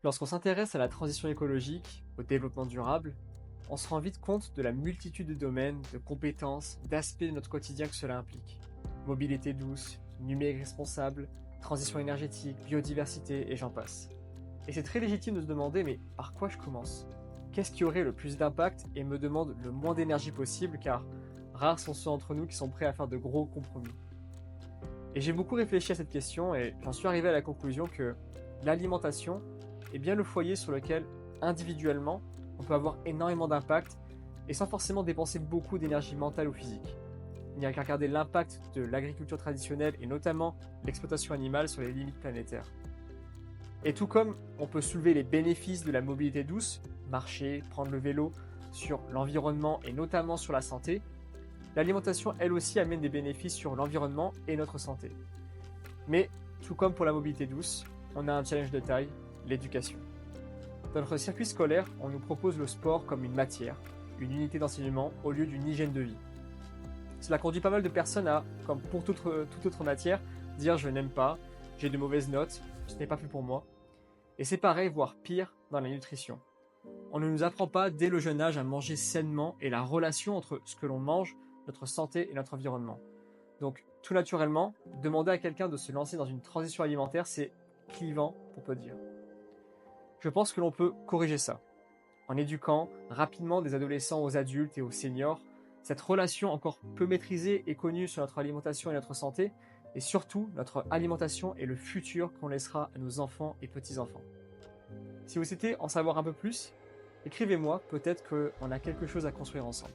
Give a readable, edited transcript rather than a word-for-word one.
Lorsqu'on s'intéresse à la transition écologique, au développement durable, on se rend vite compte de la multitude de domaines, de compétences, d'aspects de notre quotidien que cela implique. Mobilité douce, numérique responsable, transition énergétique, biodiversité et j'en passe. Et c'est très légitime de se demander mais par quoi je commence? Qu'est-ce qui aurait le plus d'impact et me demande le moins d'énergie possible car rares sont ceux d'entre nous qui sont prêts à faire de gros compromis. Et j'ai beaucoup réfléchi à cette question et j'en suis arrivé à la conclusion que l'alimentation est bien le foyer sur lequel, individuellement, on peut avoir énormément d'impact et sans forcément dépenser beaucoup d'énergie mentale ou physique. Il n'y a qu'à regarder l'impact de l'agriculture traditionnelle et notamment l'exploitation animale sur les limites planétaires. Et tout comme on peut soulever les bénéfices de la mobilité douce, marcher, prendre le vélo, sur l'environnement et notamment sur la santé, l'alimentation elle aussi amène des bénéfices sur l'environnement et notre santé. Mais, tout comme pour la mobilité douce, on a un challenge de taille, l'éducation. Dans notre circuit scolaire, on nous propose le sport comme une matière, une unité d'enseignement au lieu d'une hygiène de vie. Cela conduit pas mal de personnes à, comme pour toute autre matière, dire je n'aime pas, j'ai de mauvaises notes, ce n'est pas fait pour moi. Et c'est pareil, voire pire, dans la nutrition. On ne nous apprend pas dès le jeune âge à manger sainement et la relation entre ce que l'on mange, notre santé et notre environnement. Donc, tout naturellement, demander à quelqu'un de se lancer dans une transition alimentaire, c'est clivant, pour peu dire. Je pense que l'on peut corriger ça. En éduquant rapidement des adolescents aux adultes et aux seniors, cette relation encore peu maîtrisée et connue sur notre alimentation et notre santé, et surtout notre alimentation et le futur qu'on laissera à nos enfants et petits-enfants. Si vous souhaitez en savoir un peu plus, écrivez-moi, peut-être qu'on a quelque chose à construire ensemble.